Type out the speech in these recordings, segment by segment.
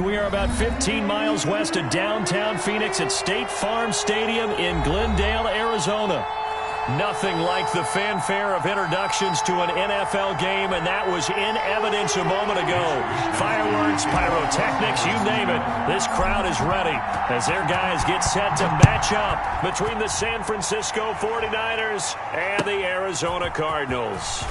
We are about 15 miles west of downtown Phoenix at State Farm Stadium in Glendale, Arizona. Nothing like the fanfare of introductions to an NFL game, and that was in evidence a moment ago. Fireworks, pyrotechnics, you name it. This crowd is ready as their guys get set to match up between the San Francisco 49ers and the Arizona Cardinals.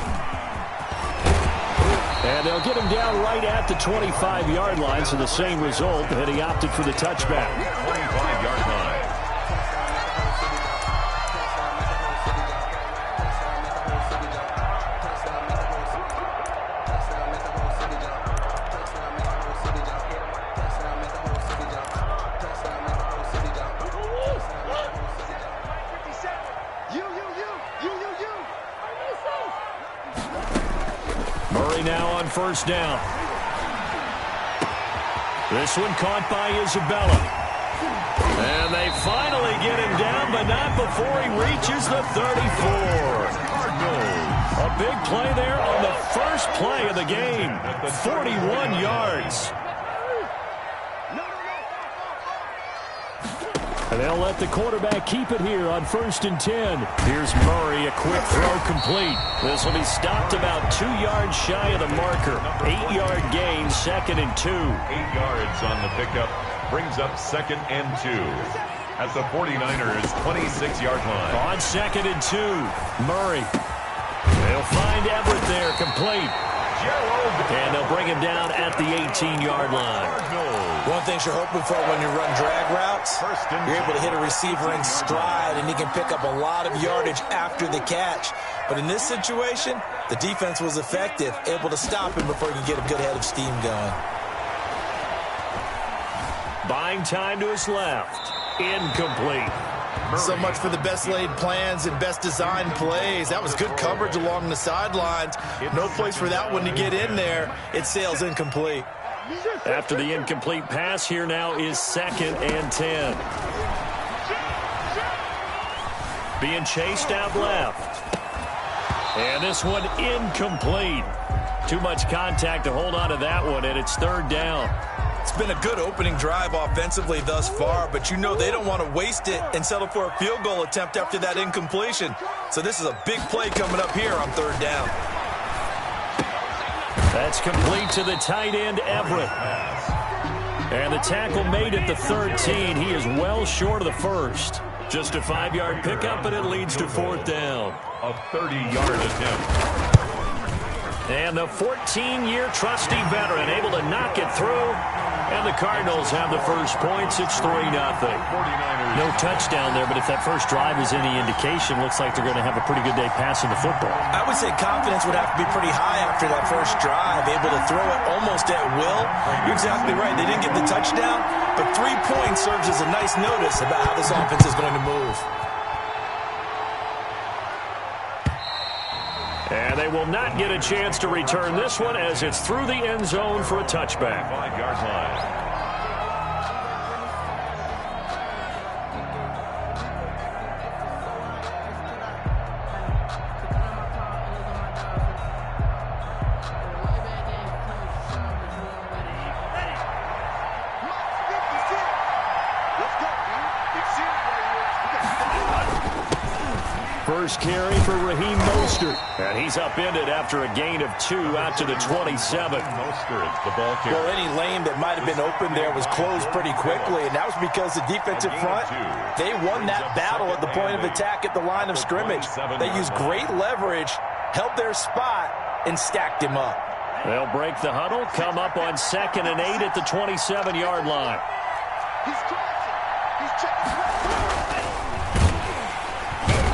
And they'll get him down right at the 25-yard line, so the same result, and he opted for the touchback. 25-yard line. Now on first down. This one caught by Isabella. And they finally get him down, but not before he reaches the 34. A big play there on the first play of the game. 41 yards. And they'll let the quarterback keep it here on 1st and 10. Here's Murray, a quick throw complete. This will be stopped about 2 yards shy of the marker. 8-yard gain, 2nd and 2. 8 yards on the pickup brings up 2nd and 2 at the 49ers' 26-yard line. On 2nd and 2, Murray. They'll find Everett there, complete. And they'll bring him down at the 18-yard line. One thing you're hoping for when you run drag routes, you're able to hit a receiver in stride, and he can pick up a lot of yardage after the catch. But in this situation, the defense was effective, able to stop him before he could get a good head of steam going. Buying time to his left. Incomplete. So much for the best laid plans and best designed plays. That was good coverage along the sidelines. No place for that one to get in there. It sails incomplete. After the incomplete pass, here now is 2nd and 10. Being chased out left. And this one incomplete. Too much contact to hold on to that one, and it's 3rd down. It's been a good opening drive offensively thus far, but you know they don't want to waste it and settle for a field goal attempt after that incompletion. So this is a big play coming up here on 3rd down. That's complete to the tight end, Everett. And the tackle made at the 13. He is well short of the first. Just a 5-yard pickup, and it leads to 4th down. A 30-yard attempt. And the 14-year trusty veteran able to knock it through. And the Cardinals have the first points. It's 3-0. No touchdown there, but if that first drive is any indication, looks like they're going to have a pretty good day passing the football. I would say confidence would have to be pretty high after that first drive, able to throw it almost at will. You're exactly right. They didn't get the touchdown, but 3 points serves as a nice notice about how this offense is going to move. And they will not get a chance to return this one as it's through the end zone for a touchback. 5-yard line. First carry for Raheem Mostert. And he's upended after a gain of 2 out to the 27. Mostert, the ball carrier. Well, any lane that might have been open there was closed pretty quickly, and that was because the defensive front, they won that battle at the point of attack at the line of scrimmage. They used great leverage, held their spot, and stacked him up. They'll break the huddle, come up on 2nd and 8 at the 27-yard line.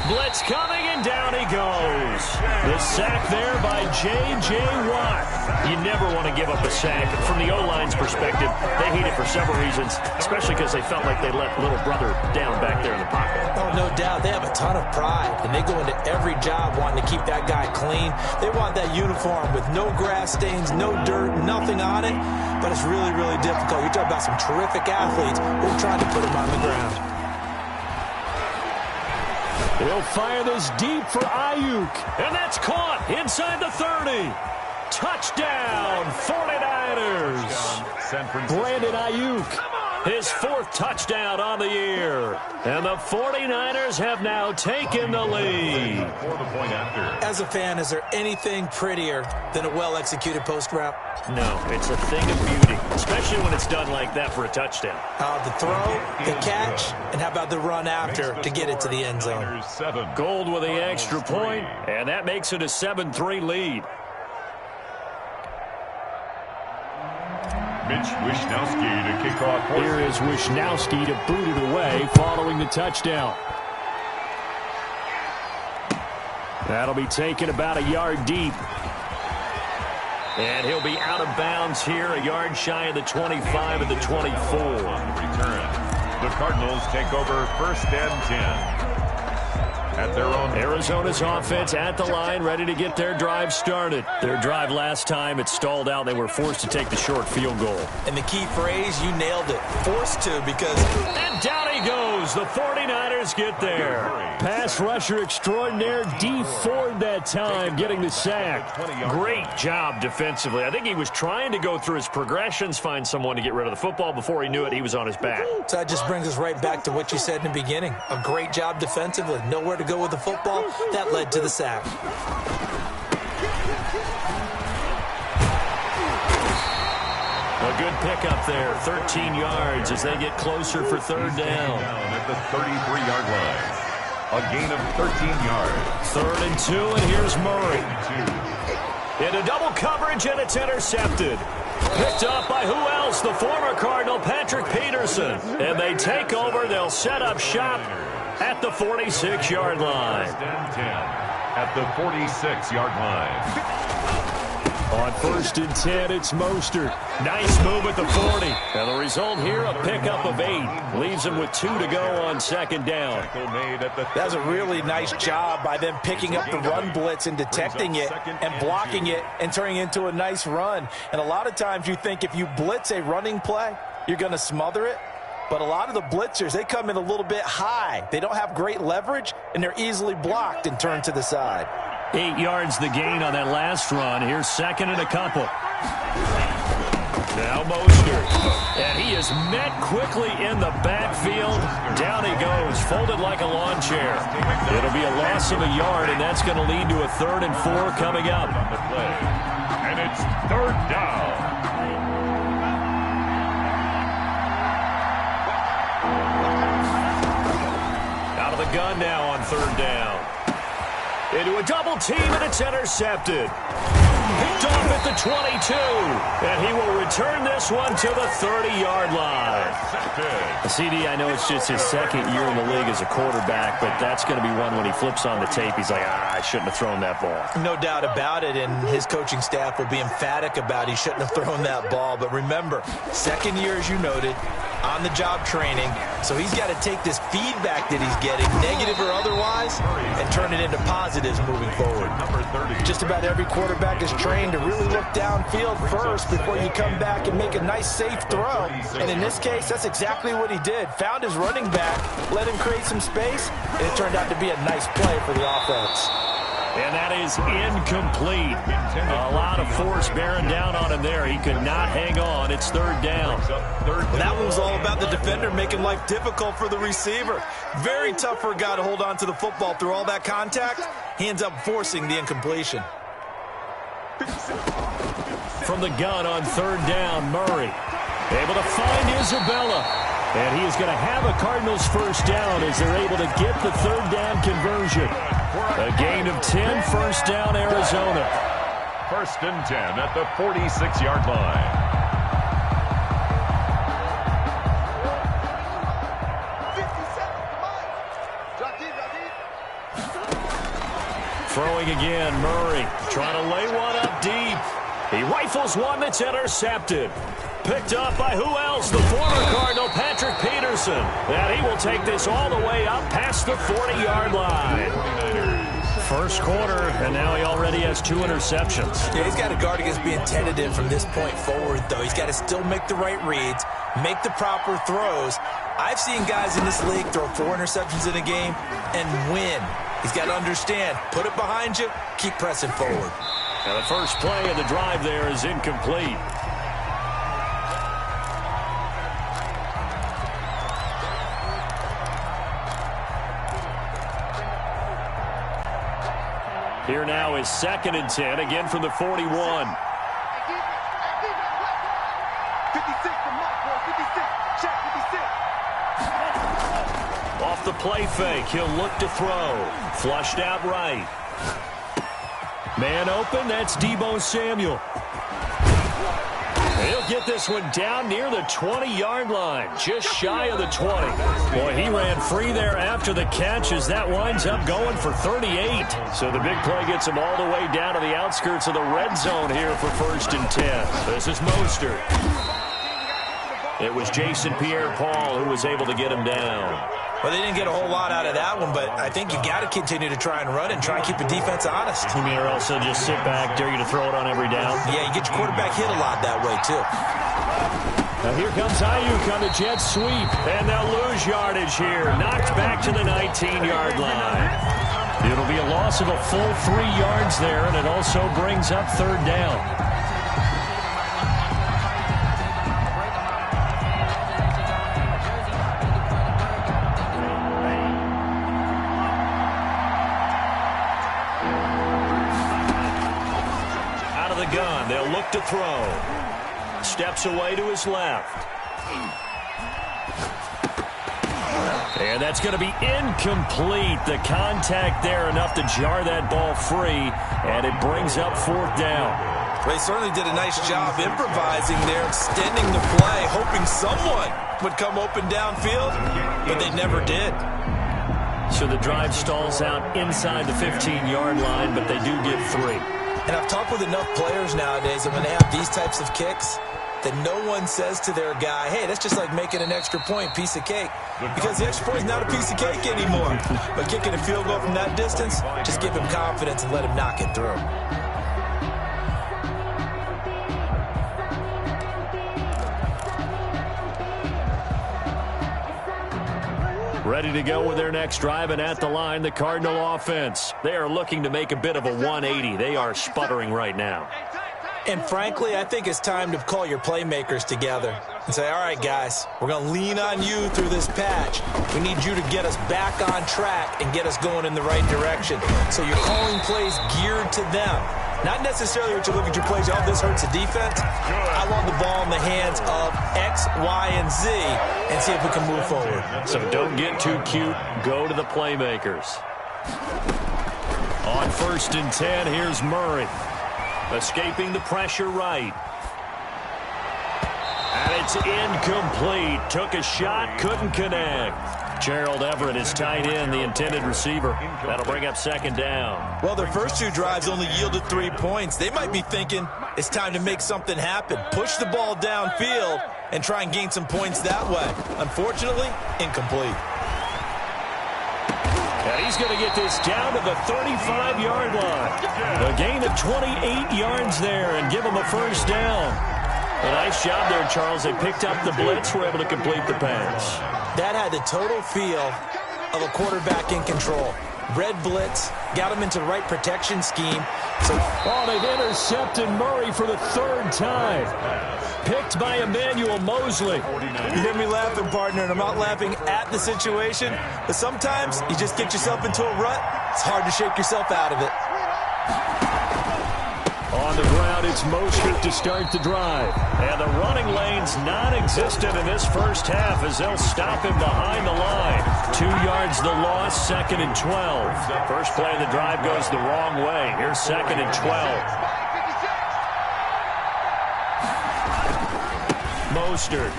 Blitz coming, and down he goes. The sack there by J.J. Watt. You never want to give up a sack. From the O-line's perspective, they hate it for several reasons, especially because they felt like they let little brother down back there in the pocket. Oh, no doubt. They have a ton of pride, and they go into every job wanting to keep that guy clean. They want that uniform with no grass stains, no dirt, nothing on it, but it's really, really difficult. You're talking about some terrific athletes who are trying to put him on the ground. He'll fire this deep for Ayuk. And that's caught inside the 30. Touchdown, 49ers. San Francisco. Brandon Ayuk, his 4th touchdown on the year. And the 49ers have now taken the lead. For the point after. As a fan, is there anything prettier than a well-executed post route? No, it's a thing of beauty, especially when it's done like that for a touchdown. The throw, the catch, and how about the run after to get it to the end zone? Gold with the extra point, and that makes it a 7-3 lead. Mitch Wishnowsky to kick off. Here is Wishnowsky to boot it away following the touchdown. That'll be taken about a yard deep. And he'll be out of bounds here, a yard shy of the 25 and the 24. On the return, the Cardinals take over 1st and 10. At their own. Arizona's offense at the line, ready to get their drive started. Their drive last time, it stalled out. They were forced to take the short field goal. And the key phrase, you nailed it. Forced to, because... And down he goes. The 49ers get there. Pass rusher extraordinaire, D. Ford that time, getting the sack. Great job defensively. I think he was trying to go through his progressions, find someone to get rid of the football. Before he knew it, he was on his back. So that just brings us right back to what you said in the beginning. A great job defensively. Nowhere to go with the football. That led to the sack. A good pickup there, 13 yards as they get closer for 3rd down. At the 33-yard line. A gain of 13 yards. 3rd and 2, and here's Murray. Into double coverage, and it's intercepted. Picked up by who else? The former Cardinal, Patrick Peterson. And they take over. They'll set up shop at the 46-yard line. 1st and 10 at the 46-yard line. On 1st and 10, it's Mostert. Nice move at the 40. And the result here, a pickup of 8. Leaves him with 2 to go on 2nd down. That's a really nice job by them picking up the run blitz and detecting it and blocking it and turning it into a nice run. And a lot of times you think if you blitz a running play, you're going to smother it. But a lot of the blitzers, they come in a little bit high. They don't have great leverage, and they're easily blocked and turned to the side. 8 yards the gain on that last run. Here's 2nd and a couple. Now Mostert. And he is met quickly in the backfield. Down he goes, folded like a lawn chair. It'll be a loss of a yard, and that's going to lead to a 3rd and 4 coming up. And it's 3rd down. Out of the gun now on 3rd down. Into a double team, and it's intercepted. Picked off at the 22. And he will return this one to the 30-yard line. CD, I know it's just his 2nd year in the league as a quarterback, but that's going to be one when he flips on the tape. He's like, I shouldn't have thrown that ball. No doubt about it, and his coaching staff will be emphatic about he shouldn't have thrown that ball. But remember, 2nd year, as you noted, on-the-job training. So he's got to take this feedback that he's getting, negative or otherwise, and turn it into positives moving forward. Just about every quarterback is trained to really look downfield first before you come back and make a nice, safe throw. And in this case, that's exactly what he did. Found his running back, let him create some space, and it turned out to be a nice play for the offense. And that is incomplete. A lot of force bearing down on him there. He could not hang on. It's 3rd down. That one was all about the defender making life difficult for the receiver. Very tough for a guy to hold on to the football through all that contact. He ends up forcing the incompletion. From the gun on 3rd down, Murray able to find Isabella. And he is going to have a Cardinals 1st down as they're able to get the 3rd down conversion. A gain of 10, 1st down, Arizona. 1st and 10 at the 46-yard line. Throwing again, Murray trying to lay one up deep. He rifles one that's intercepted. Picked up by who else? The former Cardinal, Patrick Peterson. And he will take this all the way up past the 40-yard line. 1st quarter, and now he already has 2 interceptions. Yeah, he's got to guard against being tentative from this point forward, though. He's got to still make the right reads, make the proper throws. I've seen guys in this league throw 4 interceptions in a game and win. He's got to understand, put it behind you, keep pressing forward. And the first play of the drive there is incomplete. Here now is 2nd and 10, again from the 41. Off the play fake, he'll look to throw. Flushed out right. Man open, that's Deebo Samuel. He'll get this one down near the 20-yard line, just shy of the 20. Boy, he ran free there after the catch as that winds up going for 38. So the big play gets him all the way down to the outskirts of the red zone here for 1st and 10. This is Mostert. It was Jason Pierre-Paul who was able to get him down. Well, they didn't get a whole lot out of that one, but I think you got to continue to try and run and try and keep the defense honest. You mean or also just sit back, dare you to throw it on every down? Yeah, you get your quarterback hit a lot that way, too. Now here comes Ayuk on the jet sweep, and they'll lose yardage here. Knocked back to the 19-yard line. It'll be a loss of a full 3 yards there, and it also brings up 3rd down. Gun. They'll look to throw. Steps away to his left. And that's going to be incomplete. The contact there enough to jar that ball free, and it brings up 4th down. Well, he certainly did a nice job improvising there, extending the play, hoping someone would come open downfield, but they never did. So the drive stalls out inside the 15-yard line, but they do get 3. And I've talked with enough players nowadays that when they have these types of kicks, that no one says to their guy, hey, that's just like making an extra point, piece of cake. Because the extra point is not a piece of cake anymore. But kicking a field goal from that distance, just give him confidence and let him knock it through. Ready to go with their next drive, and at the line, the Cardinal offense. They are looking to make a bit of a 180. They are sputtering right now. And frankly, I think it's time to call your playmakers together and say, all right, guys, we're going to lean on you through this patch. We need you to get us back on track and get us going in the right direction. So you're calling plays geared to them. Not necessarily what you look at your plays, oh, this hurts the defense. I want the ball in the hands of X, Y, and Z and see if we can move forward. So don't get too cute. Go to the playmakers. On 1st and 10, here's Murray. Escaping the pressure right. And it's incomplete. Took a shot, couldn't connect. Gerald Everett is tied in, the intended receiver. That'll bring up 2nd down. Well, their first 2 drives only yielded 3 points. They might be thinking it's time to make something happen. Push the ball downfield and try and gain some points that way. Unfortunately, incomplete. And he's going to get this down to the 35-yard line. A gain of 28 yards there and give him a 1st down. A nice job there, Charles. They picked up the blitz, were able to complete the pass. That had the total feel of a quarterback in control. Red blitz, got him into the right protection scheme. So, they've intercepted Murray for the 3rd time. Picked by Emmanuel Mosley. You hear me laughing, partner, and I'm not laughing at the situation, but sometimes you just get yourself into a rut. It's hard to shake yourself out of it. On the ground, it's Mostert to start the drive. And the running lane's non-existent in this first half as they'll stop him behind the line. 2 yards the loss, 2nd and 12. First play of the drive goes the wrong way. Here's 2nd and 12. Mostert.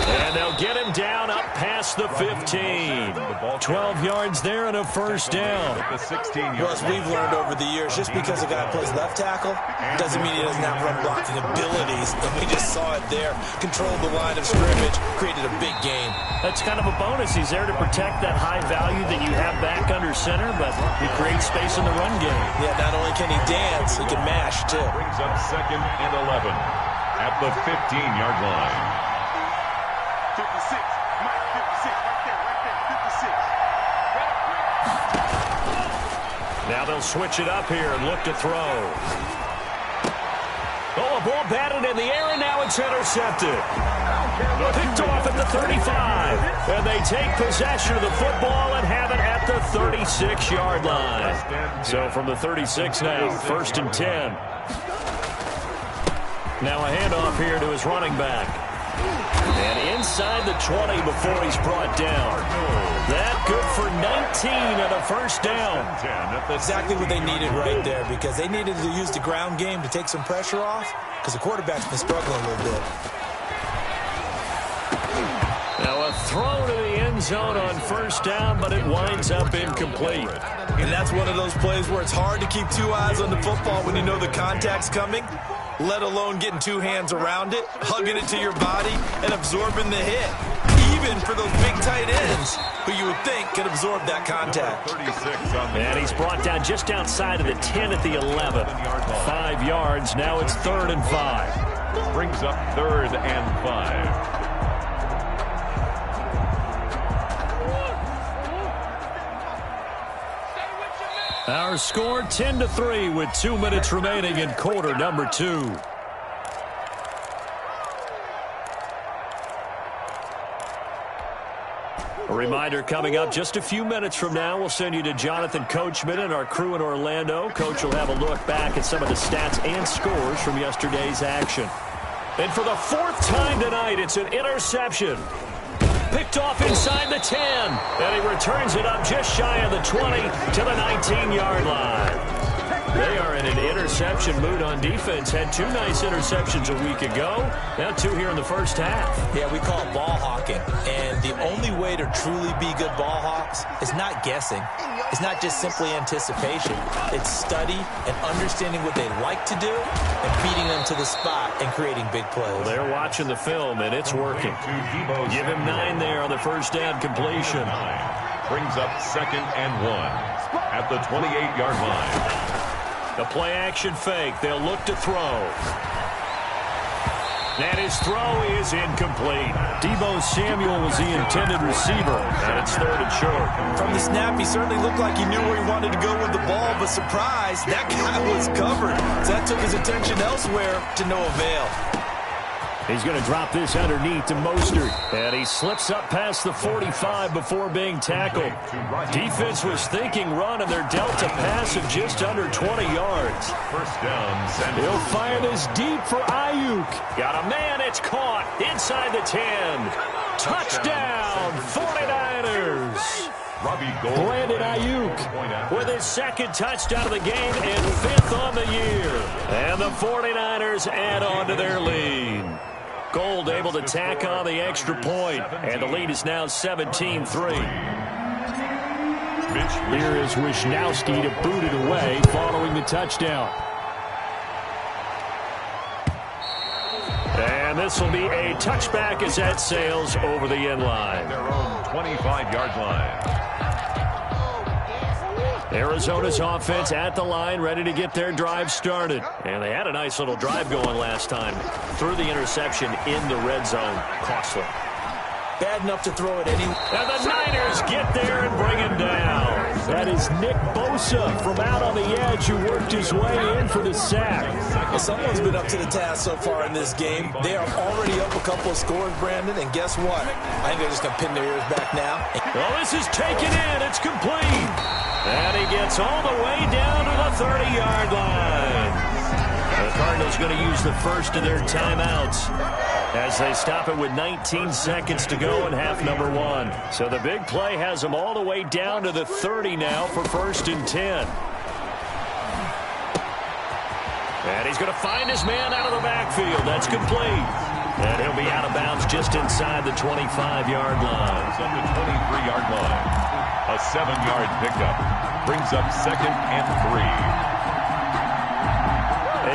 And they'll get him down up past the 15. 12 yards there and a 1st down. Well, as we've learned over the years, just because a guy plays left tackle doesn't mean he doesn't have run blocking abilities. And we just saw it there. Controlled the line of scrimmage, created a big gain. That's kind of a bonus. He's there to protect that high value that you have back under center, but he creates space in the run game. Yeah, not only can he dance, he can mash, too. Brings up 2nd and 11 at the 15-yard line. 56, Mike, 56, right there, 56. Now they'll switch it up here and look to throw. Oh, a ball batted in the air, and now it's intercepted. Picked off at the 35. And they take possession of the football and have it at the 36-yard line. So from the 36 now, 1st and 10. Now a handoff here to his running back. And inside the 20 before he's brought down. That good for 19 and a first down. Exactly what they needed right there, because they needed to use the ground game to take some pressure off, because the quarterback's been struggling a little bit. Now a throw to the end zone on first down, but it winds up incomplete. And that's one of those plays where it's hard to keep two eyes on the football when you know the contact's coming, let alone getting two hands around it, hugging it to your body, and absorbing the hit. Even for those big tight ends who you would think could absorb that contact. And he's brought down just outside of the 10 at the 11. 5 yards. Now it's 3rd and 5. Brings up 3rd and 5. Our score 10-3 with 2 minutes remaining in quarter number 2. A reminder coming up just a few minutes from now, we'll send you to Jonathan Coachman and our crew in Orlando. Coach will have a look back at some of the stats and scores from yesterday's action. And for the 4th time tonight, it's an interception. Picked off inside the 10, and he returns it up just shy of the 20 to the 19-yard line. They are in an interception mood on defense. Had 2 nice interceptions a week ago. Now 2 here in the first half. Yeah, we call it ball hawking. And the only way to truly be good ball hawks is not guessing. It's not just simply anticipation. It's study and understanding what they like to do and beating them to the spot and creating big plays. Well, they're watching the film, and it's working. Give him 9 there on the first down completion. Brings up 2nd and 1 at the 28-yard line. The play-action fake. They'll look to throw. And his throw is incomplete. Deebo Samuel was the intended receiver, and it's 3rd and short. From the snap, he certainly looked like he knew where he wanted to go with the ball, but surprise, that guy was covered. So that took his attention elsewhere to no avail. He's going to drop this underneath to Mostert. And he slips up past the 45 before being tackled. Defense was thinking run, and they're dealt a pass of just under 20 yards. First down. He'll fire this deep for Ayuk. Got a man, it's caught inside the 10. Touchdown, 49ers. Brandon Ayuk with his 2nd touchdown of the game and 5th on the year. And the 49ers add on to their lead. Gold able to tack on the extra point, and the lead is now 17-3. Here is Wisnowski to boot it away following the touchdown. And this will be a touchback as that sails over the end line. Their own 25-yard line. Arizona's offense at the line, ready to get their drive started. And they had a nice little drive going last time. Threw the interception in the red zone. Costly. Bad enough to throw it anyway. And the Niners get there and bring him down. That is Nick Bosa from out on the edge who worked his way in for the sack. Well, someone's been up to the task so far in this game. They are already up a couple of scores, Brandon, and guess what? I think they're just going to pin their ears back now. Well, this is taken in. It's complete. And he gets all the way down to the 30-yard line. The Cardinals going to use the first of their timeouts as they stop it with 19 seconds to go in half number 1. So the big play has them all the way down to the 30 now for 1st and 10. And he's going to find his man out of the backfield. That's complete. And he'll be out of bounds just inside the 25-yard line. It's on the 23-yard line. A 7-yard pickup. Brings up 2nd and 3.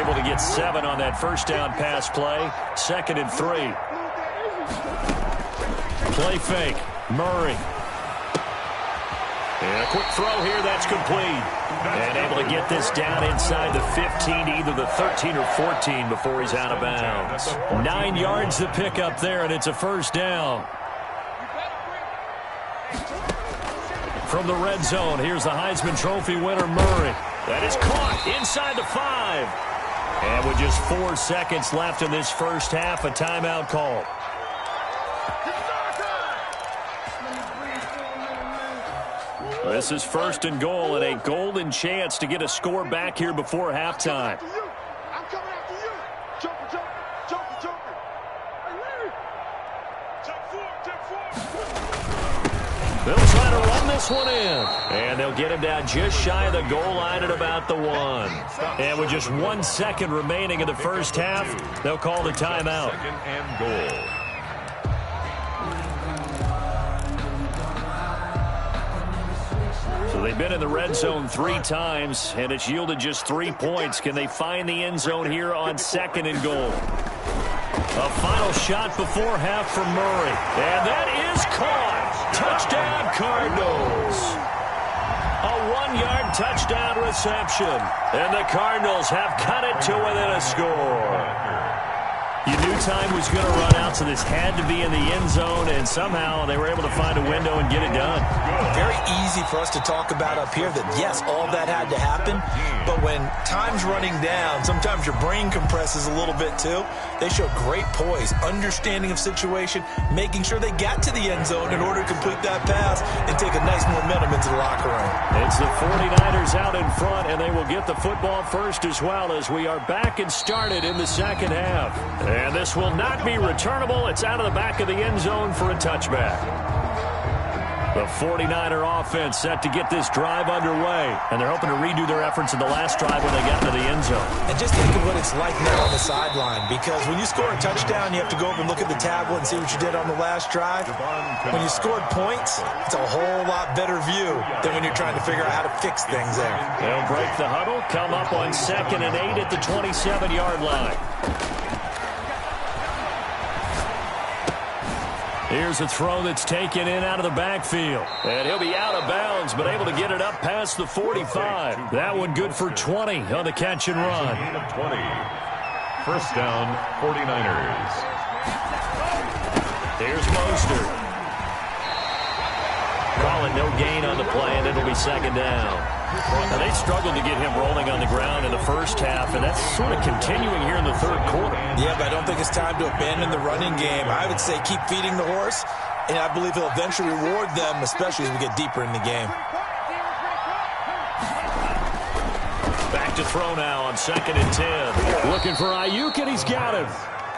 Able to get 7 on that first down pass play. 2nd and 3. Play fake. Murray. And a quick throw here. That's complete. And able to get this down inside the 15, either the 13 or 14 before he's out of bounds. 9 yards to pick up there, and it's a first down. From the red zone, here's the Heisman Trophy winner, Murray. That is caught inside the 5. And with just 4 seconds left in this first half, a timeout call. This is 1st and goal, and a golden chance to get a score back here before halftime. I'm coming after you. Joker. They'll try to run this one in. And they'll get him down just shy of the goal line at about the 1. And with just 1 second remaining in the first half, they'll call the timeout. 2nd and goal. So they've been in the red zone 3 times, and it's yielded just 3 points. Can they find the end zone here on 2nd and goal? A final shot before half from Murray. And that is caught. Touchdown, Cardinals. A 1-yard touchdown reception. And the Cardinals have cut it to within a score. You knew time was going to run out, so this had to be in the end zone, and somehow they were able to find a window and get it done. Very easy for us to talk about up here that, yes, all that had to happen, but when time's running down, sometimes your brain compresses a little bit too. They showed great poise, understanding of situation, making sure they got to the end zone in order to complete that pass and take a nice momentum into the locker room. It's the 49ers out in front, and they will get the football first as well as we are back and started in the second half. And this will not be returnable. It's out of the back of the end zone for a touchback. The 49er offense set to get this drive underway. And they're hoping to redo their efforts in the last drive when they got into the end zone. And just think of what it's like now on the sideline. Because when you score a touchdown, you have to go over and look at the tablet and see what you did on the last drive. When you scored points, it's a whole lot better view than when you're trying to figure out how to fix things there. They'll break the huddle, come up on 2nd and 8 at the 27-yard line. Here's a throw that's taken in out of the backfield. And he'll be out of bounds, but able to get it up past the 45. That one good for 20 on the catch and run. 20. First down, 49ers. Here's Mostert. Calling no gain on the play, and it'll be 2nd down. Now, they struggled to get him rolling on the ground in the first half, and that's sort of continuing here in the 3rd quarter. Yeah, but I don't think it's time to abandon the running game. I would say keep feeding the horse, and I believe he'll eventually reward them, especially as we get deeper in the game. Back to throw now on 2nd and 10. Looking for Ayuk, and he's got him.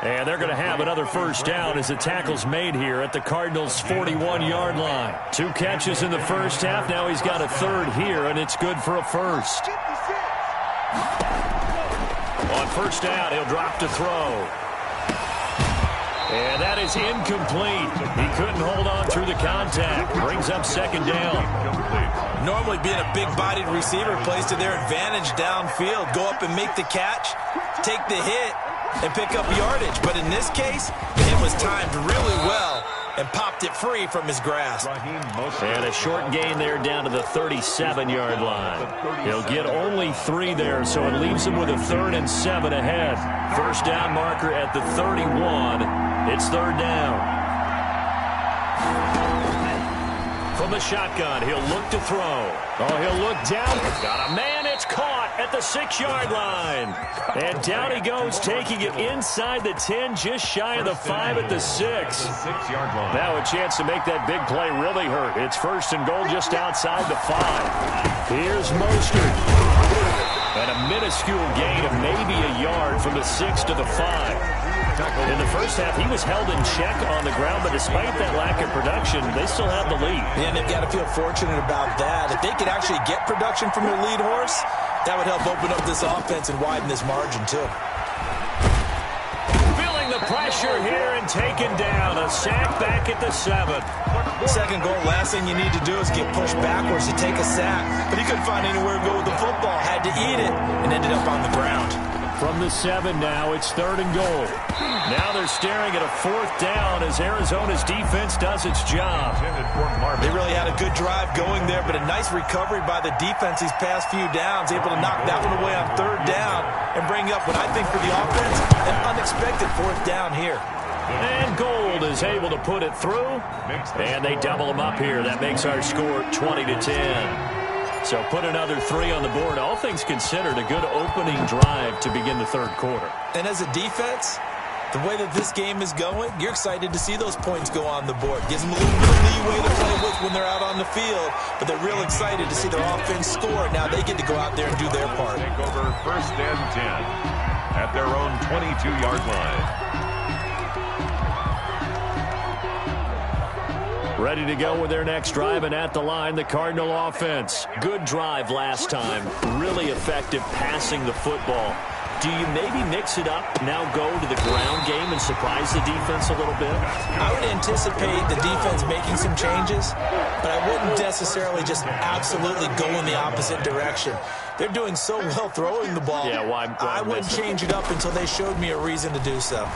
And they're going to have another first down as the tackle's made here at the Cardinals' 41-yard line. 2 catches in the first half. Now he's got a 3rd here, and it's good for a first. On first down, he'll drop to throw. And that is incomplete. He couldn't hold on through the contact. Brings up 2nd down. Normally being a big-bodied receiver plays to their advantage downfield. Go up and make the catch, take the hit, and pick up yardage. But in this case, it was timed really well and popped it free from his grasp. And a short gain there down to the 37-yard line. He'll get only 3 there, so it leaves him with a 3rd and 7 ahead. First down marker at the 31. It's 3rd down. From the shotgun, he'll look to throw. Oh, he'll look down. Got a man. It's caught at the 6-yard line. And down he goes, taking it inside the 10, just shy of the 5 at the 6. Now a chance to make that big play really hurt. It's 1st and goal just outside the 5. Here's Mostert. And a minuscule gain of maybe a yard from the 6 to the 5. In the first half, he was held in check on the ground, but despite that lack of production, they still have the lead. Yeah, and they've got to feel fortunate about that. If they could actually get production from their lead horse, that would help open up this offense and widen this margin, too. Feeling the pressure here and taken down. A sack back at the 7. 2nd goal, last thing you need to do is get pushed backwards to take a sack. But he couldn't find anywhere to go with the football, had to eat it, and ended up on the ground. From the 7 now, it's 3rd and goal. Now they're staring at a 4th down as Arizona's defense does its job. They really had a good drive going there, but a nice recovery by the defense these past few downs, able to knock that one away on 3rd down and bring up what I think for the offense, an unexpected 4th down here. And Gold is able to put it through, and they double them up here. That makes our score 20-10. So put another 3 on the board. All things considered, a good opening drive to begin the third quarter. And as a defense, the way that this game is going, you're excited to see those points go on the board. Gives them a little bit of leeway to play with when they're out on the field, but they're real excited to see their offense score. Now they get to go out there and do their part. Take over 1st and 10 at their own 22-yard line. Ready to go with their next drive, and at the line, the Cardinal offense. Good drive last time. Really effective passing the football. Do you maybe mix it up, now go to the ground game and surprise the defense a little bit? I would anticipate the defense making some changes, but I wouldn't necessarily just absolutely go in the opposite direction. They're doing so well throwing the ball. Yeah, I wouldn't change it up until they showed me a reason to do so.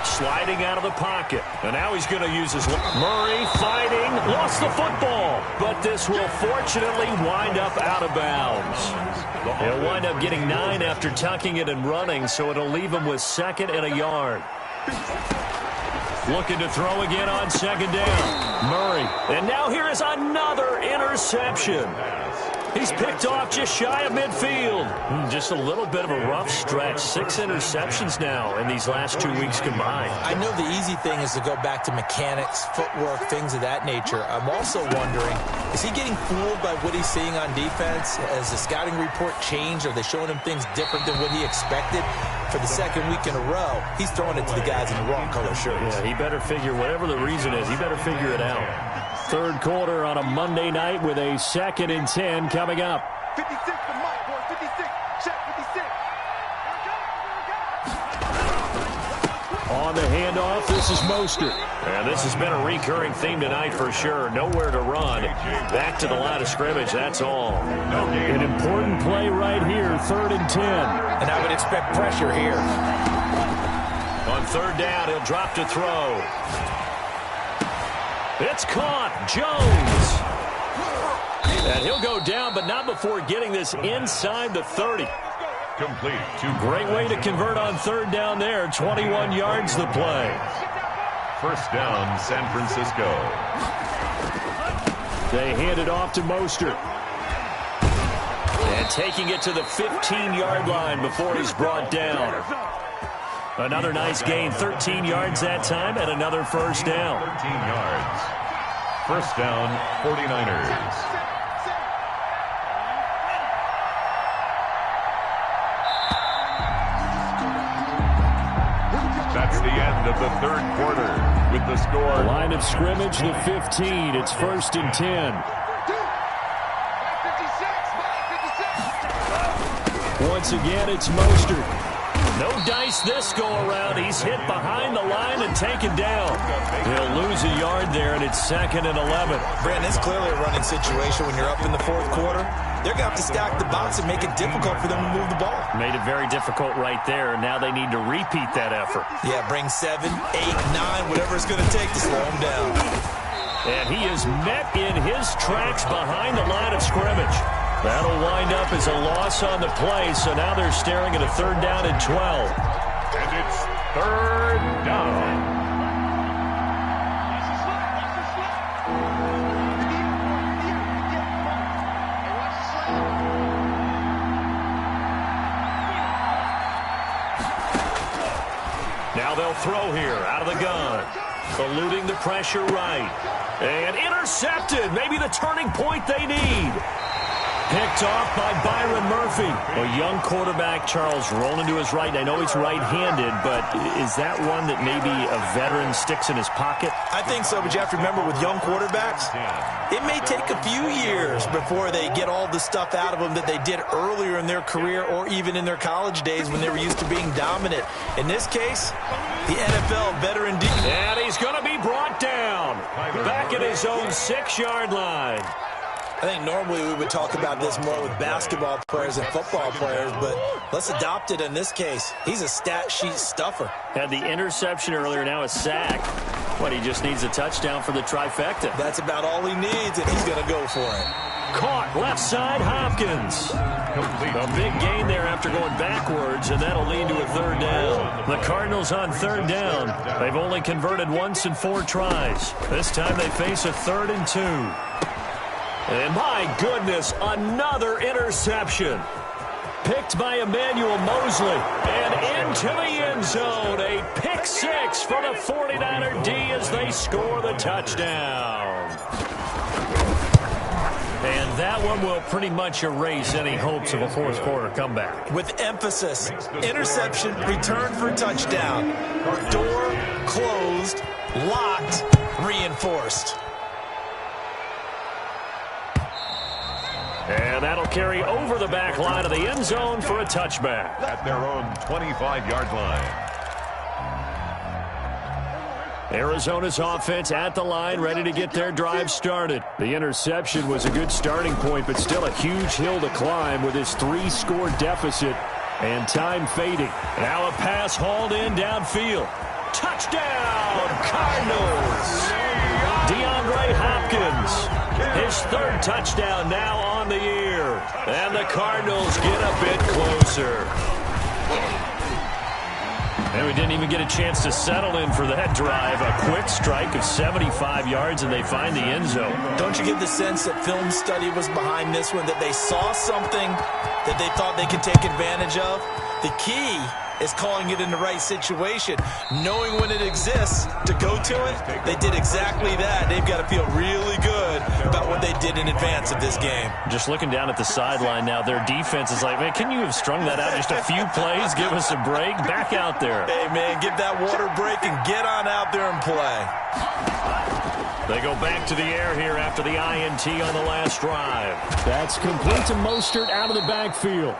Sliding out of the pocket. And now he's going to use his... Murray fighting. Lost the football. But this will fortunately wind up out of bounds. He'll wind up getting 9 after tucking it and running, so it'll leave him with 2nd and a yard. Looking to throw again on 2nd down. Murray. And now here is another interception. He's picked off just shy of midfield. Just a little bit of a rough stretch. 6 interceptions now in these last 2 weeks combined. I know the easy thing is to go back to mechanics, footwork, things of that nature. I'm also wondering, is he getting fooled by what he's seeing on defense? Has the scouting report changed? Are they showing him things different than what he expected? For the 2nd week in a row, he's throwing it to the guys in the wrong color shirts. Yeah, he better figure, whatever the reason is, he better figure it out. Third quarter on a Monday night with a 2nd and 10 coming up. 56 to Mike, boy. 56. Check 56. On the handoff, this is Mostert. And this has been a recurring theme tonight for sure. Nowhere to run. Back to the line of scrimmage, that's all. An important play right here, 3rd and 10. And I would expect pressure here. On 3rd down, he'll drop to throw. It's caught. Jones. And he'll go down, but not before getting this inside the 30. Complete. Great way to convert on 3rd down there. 21 yards the play. 1st down, San Francisco. They hand it off to Mostert. And taking it to the 15-yard line before he's brought down. Another nice gain, 13 yards that time, and another 1st down. 13 yards. 1st down, 49ers. That's the end of the 3rd quarter with the score. Line of scrimmage, the 15. It's 1st and 10. Once again, it's Mostert. No dice this go-around. He's hit behind the line and taken down. He'll lose a yard there, and it's 2nd and 11. Brandon, it's clearly a running situation when you're up in the 4th quarter. They're going to have to stack the box and make it difficult for them to move the ball. Made it very difficult right there. Now they need to repeat that effort. Yeah, bring 7, 8, 9, whatever it's going to take to slow him down. And he is met in his tracks behind the line of scrimmage. That'll wind up as a loss on the play, so now they're staring at a 3rd down and 12. And it's 3rd down. Now they'll throw here out of the gun. Eluding the pressure right. And intercepted. Maybe the turning point they need. Picked off by Byron Murphy. A young quarterback, Charles, rolling to his right. I know he's right-handed, but is that one that maybe a veteran sticks in his pocket? I think so, but you have to remember with young quarterbacks, it may take a few years before they get all the stuff out of them that they did earlier in their career or even in their college days when they were used to being dominant. In this case, the NFL veteran defense. And he's going to be brought down. Back at his own 6-yard line. I think normally we would talk about this more with basketball players and football players, but let's adopt it in this case. He's a stat sheet stuffer. Had the interception earlier, now a sack. What, he just needs a touchdown for the trifecta. That's about all he needs, and he's going to go for it. Caught left side, Hopkins. A big gain there after going backwards, and that'll lead to a 3rd down. The Cardinals on 3rd down. They've only converted once in 4 tries. This time they face a 3rd and 2. And my goodness, another interception. Picked by Emmanuel Mosley. And into the end zone. A pick six for the 49er D as they score the touchdown. And that one will pretty much erase any hopes of a fourth quarter comeback. With emphasis, interception, return for touchdown. Door closed, locked, reinforced. And that'll carry over the back line of the end zone for a touchback. At their own 25-yard line. Arizona's offense at the line, ready to get their drive started. The interception was a good starting point, but still a huge hill to climb with his 3-score deficit and time fading. Now a pass hauled in downfield. Touchdown, Cardinals! DeAndre Hopkins, his third touchdown now on the year. And the Cardinals get a bit closer. And we didn't even get a chance to settle in for that drive. A quick strike of 75 yards, and they find the end zone. Don't you get the sense that film study was behind this one, that they saw something that they thought they could take advantage of? The key is calling it in the right situation, knowing when it exists to go to it. They did exactly that. They've got to feel really good about what they did in advance of this game. Just looking down at the sideline now, their defense is like, man, can you have strung that out just a few plays? Give us a break. Back out there. Hey, man, give that water break and get on out there and play. They go back to the air here after the INT on the last drive. That's complete to Mostert out of the backfield.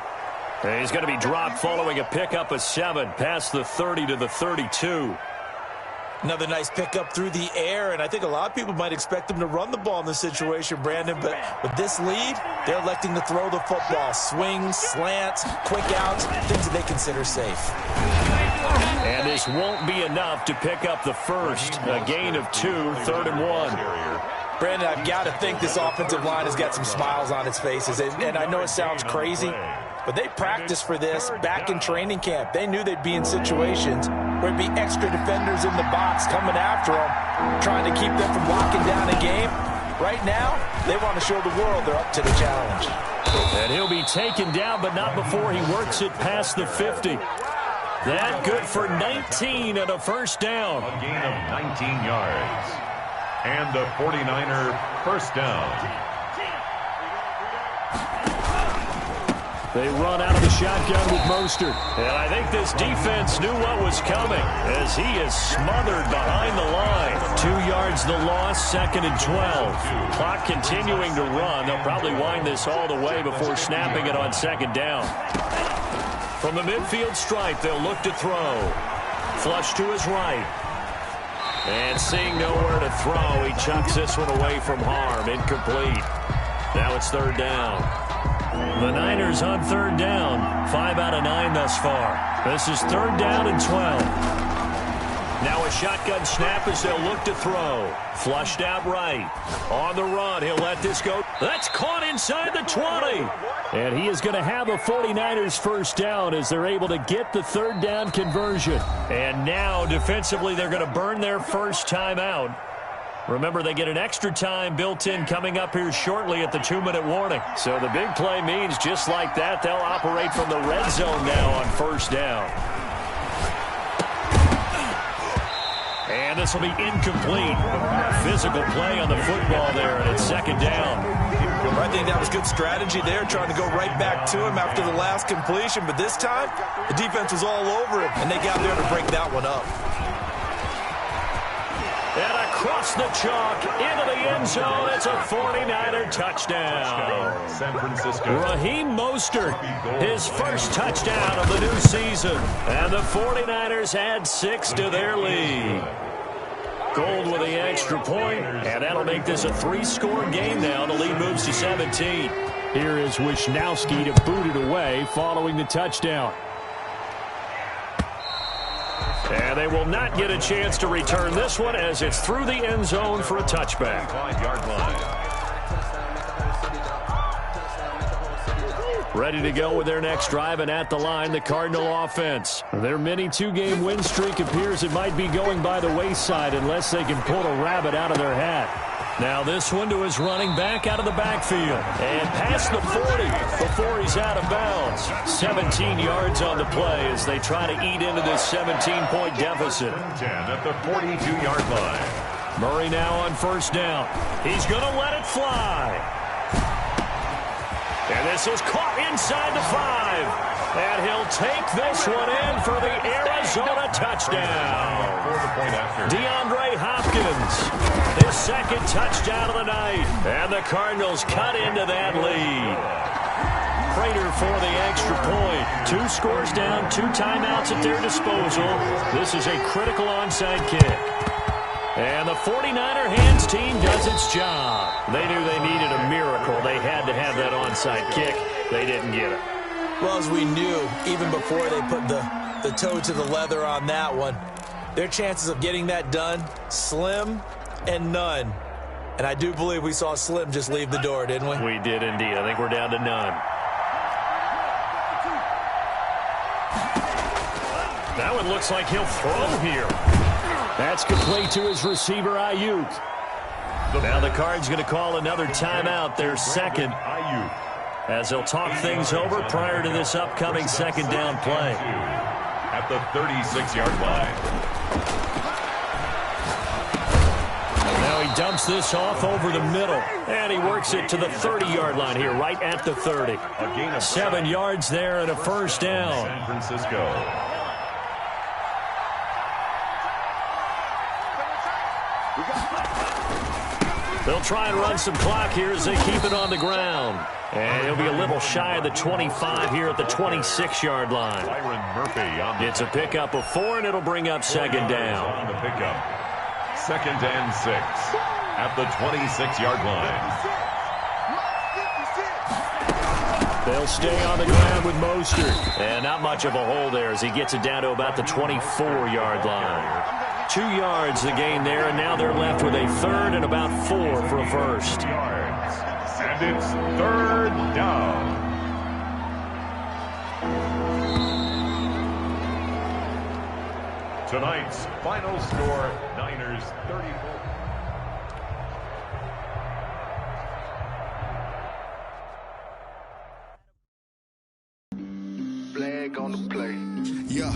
And he's going to be dropped following a pickup of 7 past the 30 to the 32. Another nice pickup through the air, and I think a lot of people might expect them to run the ball in this situation, Brandon, but with this lead, they're electing to throw the football. Swings, slants, quick outs, things that they consider safe. And this won't be enough to pick up the first. A gain of 2, 3rd and 1. Brandon, I've got to think this offensive line has got some smiles on its faces, and I know it sounds crazy, but they practiced for this back in training camp. They knew they'd be in situations where it'd be extra defenders in the box coming after them, trying to keep them from locking down a game. Right now, they want to show the world they're up to the challenge. And he'll be taken down, but not before he works it past the 50. That good for 19 and a first down. A gain of 19 yards. And the 49er first down. They run out of the shotgun with Mostert. And I think this defense knew what was coming as he is smothered behind the line. 2 yards the loss, 2nd and 12. Clock continuing to run. They'll probably wind this all the way before snapping it on 2nd down. From the midfield stripe, they'll look to throw. Flush to his right. And seeing nowhere to throw, he chucks this one away from harm. Incomplete. Now it's 3rd down. The Niners on 3rd down. 5 out of 9 thus far. This is 3rd down and 12. Now a shotgun snap as they'll look to throw. Flushed out right. On the run, he'll let this go. That's caught inside the 20. And he is going to have a 49ers first down as they're able to get the 3rd down conversion. And now defensively they're going to burn their first timeout. Remember, they get an extra time built in coming up here shortly at the 2-minute warning. So the big play means just like that, they'll operate from the red zone now on first down. And this will be incomplete. Physical play on the football there, and it's 2nd down. I think that was good strategy there, trying to go right back to him after the last completion. But this time, the defense was all over him, and they got there to break that one up. And across the chalk, into the end zone, it's a 49er touchdown. San Francisco. Raheem Mostert, his first touchdown of the new season. And the 49ers add 6 to their lead. Gold with the extra point, and that'll make this a 3-score game now. The lead moves to 17. Here is Wisnowski to boot it away following the touchdown. And they will not get a chance to return this one as it's through the end zone for a touchback. 5-yard line. Ready to go with their next drive, and at the line, the Cardinal offense. Their mini 2-game win streak appears it might be going by the wayside unless they can pull a rabbit out of their hat. Now this one to his running back out of the backfield. And past the 40 before he's out of bounds. 17 yards on the play as they try to eat into this 17-point deficit. 10 at the 42-yard line. Murray now on first down. He's going to let it fly. And this is caught inside the 5. And he'll take this one in for the Arizona touchdown. DeAndre Hopkins, his second touchdown of the night. And the Cardinals cut into that lead. Prater for the extra point. 2 scores down, 2 timeouts at their disposal. This is a critical onside kick. And the 49er hands team does its job. They knew they needed a miracle. They had to have that onside kick. They didn't get it. Well, as we knew, even before they put the toe to the leather on that one, their chances of getting that done, slim and none. And I do believe we saw Slim just leave the door, didn't we? We did indeed. I think we're down to none. That one looks like he'll throw here. That's complete to his receiver, Ayuk. Now the Cards going to call another timeout, their second, as they'll talk things over prior to this upcoming second down play. At the 36-yard line. Now he dumps this off over the middle, and he works it to the 30-yard line here, right at the 30. 7 yards there and a first down. San Francisco. They'll try and run some clock here as they keep it on the ground. And he'll be a little shy of the 25 here at the 26-yard line. It's a pickup of 4, and it'll bring up second down. On the pickup. 2nd and 6 at the 26-yard line. They'll stay on the ground with Mostert. And not much of a hole there as he gets it down to about the 24-yard line. 2 yards the gain there, and now they're left with a 3rd and about 4 for a first. And it's 3rd down. Tonight's final score, Niners 34. Flag on the play. Yeah.